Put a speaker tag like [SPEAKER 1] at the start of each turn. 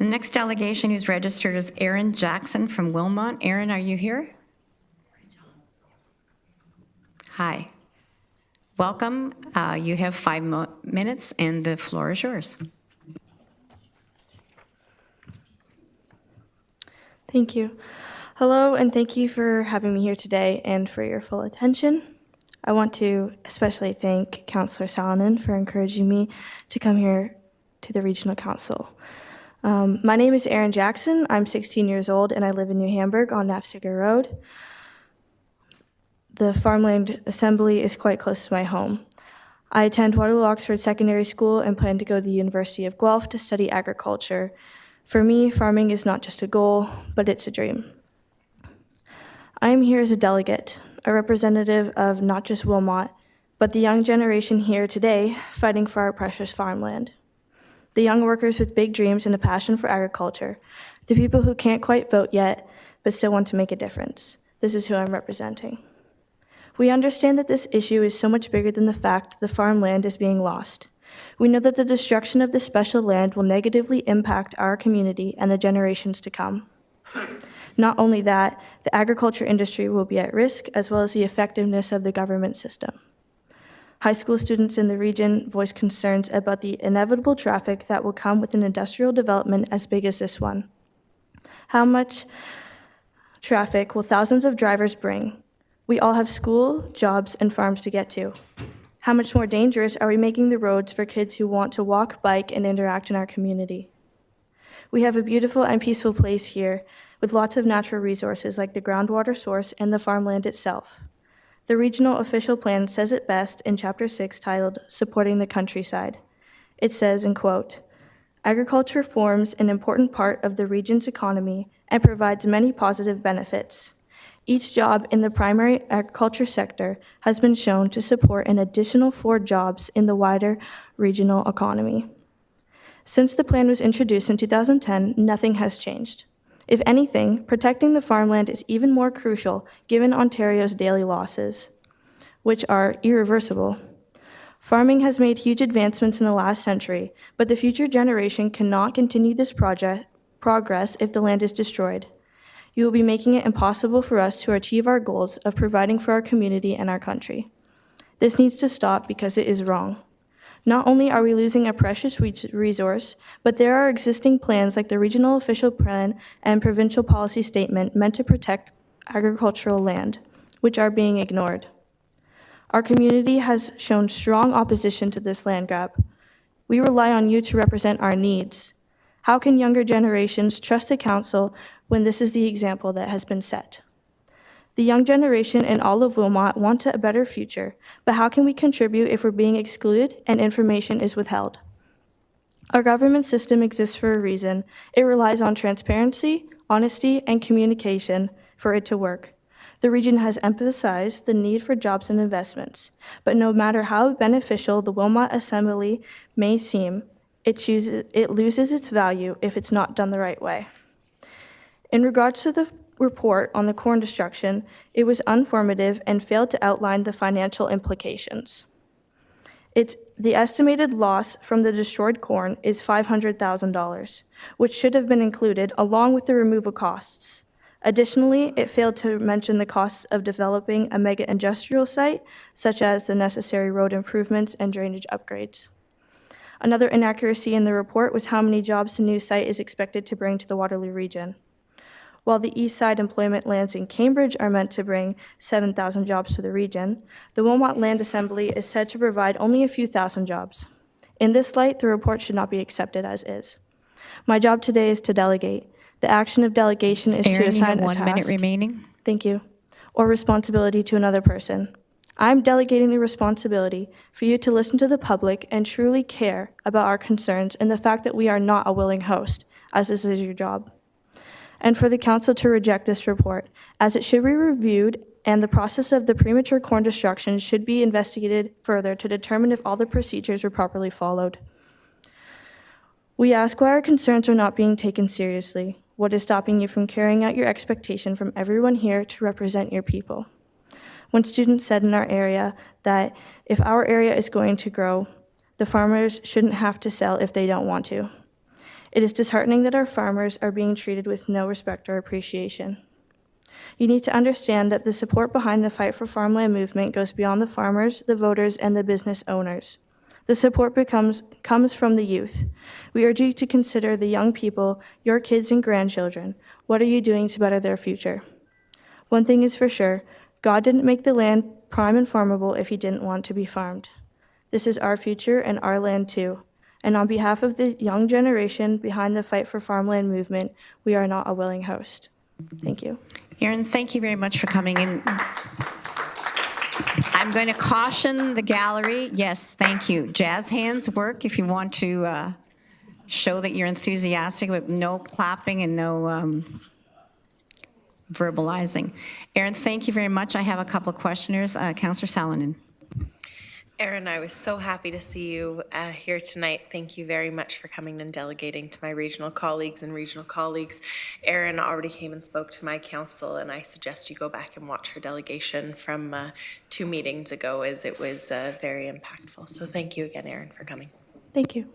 [SPEAKER 1] The next delegation who's registered is Erin Jackson from Wilmot. Erin, are you here? Hi. Welcome. You have 5 minutes and the floor is yours.
[SPEAKER 2] Thank you. Hello, and thank you for having me here today and for your full attention. I want to especially thank Councillor Salonen for encouraging me to come here to the Regional Council. My name is Erin Jackson. I'm 16 years old and I live in New Hamburg on Nafziger Road. The Farmland Assembly is quite close to my home. I attend Waterloo Oxford Secondary School and plan to go to the University of Guelph to study agriculture. For me, farming is not just a goal, but it's a dream. I am here as a delegate, a representative of not just Wilmot, but the young generation here today fighting for our precious farmland. The young workers with big dreams and a passion for agriculture, the people who can't quite vote yet, but still want to make a difference. This is who I'm representing. We understand that this issue is so much bigger than the fact that the farmland is being lost. We know that the destruction of this special land will negatively impact our community and the generations to come. Not only that, the agriculture industry will be at risk, as well as the effectiveness of the government system. High school students in the region voice concerns about the inevitable traffic that will come with an industrial development as big as this one. How much traffic will thousands of drivers bring? We all have school, jobs, and farms to get to. How much more dangerous are we making the roads for kids who want to walk, bike, and interact in our community? We have a beautiful and peaceful place here with lots of natural resources like the groundwater source and the farmland itself. The regional official plan says it best in Chapter 6 titled, Supporting the Countryside. It says, in quote, "Agriculture forms an important part of the region's economy and provides many positive benefits. Each job in the primary agriculture sector has been shown to support an additional 4 jobs in the wider regional economy. Since the plan was introduced in 2010, nothing has changed. If anything, protecting the farmland is even more crucial given Ontario's daily losses, which are irreversible. Farming has made huge advancements in the last century, but the future generation cannot continue this progress if the land is destroyed. You will be making it impossible for us to achieve our goals of providing for our community and our country. This needs to stop because it is wrong. Not only are we losing a precious resource, but there are existing plans like the Regional Official Plan and Provincial Policy Statement meant to protect agricultural land, which are being ignored. Our community has shown strong opposition to this land grab. We rely on you to represent our needs. How can younger generations trust the council when this is the example that has been set? The young generation in all of Wilmot want a better future, but how can we contribute if we're being excluded and information is withheld? Our government system exists for a reason. It relies on transparency, honesty, and communication for it to work. The region has emphasized the need for jobs and investments, but no matter how beneficial the Wilmot Assembly may seem, it loses its value if it's not done the right way. In regards to the report on the corn destruction, it was informative and failed to outline the financial implications. The estimated loss from the destroyed corn is $500,000, which should have been included along with the removal costs. Additionally, it failed to mention the costs of developing a mega industrial site, such as the necessary road improvements and drainage upgrades. Another inaccuracy in the report was how many jobs the new site is expected to bring to the Waterloo region. While the East Side employment lands in Cambridge are meant to bring 7,000 jobs to the region, the Wilmot Land Assembly is said to provide only a few thousand jobs. In this light, the report should not be accepted as is. My job today is to delegate. The action of delegation is to assign a task.
[SPEAKER 1] 1 minute remaining.
[SPEAKER 2] Thank you. Or responsibility to another person. I'm delegating the responsibility for you to listen to the public and truly care about our concerns and the fact that we are not a willing host, as this is your job. And for the council to reject this report, as it should be reviewed and the process of the premature corn destruction should be investigated further to determine if all the procedures were properly followed. We ask why our concerns are not being taken seriously. What is stopping you from carrying out your expectation from everyone here to represent your people? When students said in our area that if our area is going to grow, the farmers shouldn't have to sell if they don't want to. It is disheartening that our farmers are being treated with no respect or appreciation. You need to understand that the support behind the Fight for Farmland movement goes beyond the farmers, the voters, and the business owners. The support comes from the youth. We urge you to consider the young people, your kids and grandchildren. What are you doing to better their future? One thing is for sure, God didn't make the land prime and farmable if he didn't want to be farmed. This is our future and our land too. And on behalf of the young generation behind the Fight for Farmland movement, we are not a willing host. Thank you.
[SPEAKER 1] Erin, thank you very much for coming in. I'm going to caution the gallery. Yes, thank you. Jazz hands work if you want to show that you're enthusiastic, but no clapping and no verbalizing. Erin, thank you very much. I have a couple of questioners. Councillor Salonen.
[SPEAKER 3] Erin, I was so happy to see you here tonight. Thank you very much for coming and delegating to my regional colleagues and regional colleagues. Erin already came and spoke to my council, and I suggest you go back and watch her delegation from 2 meetings ago, as it was very impactful. So thank you again, Erin, for coming.
[SPEAKER 2] Thank you.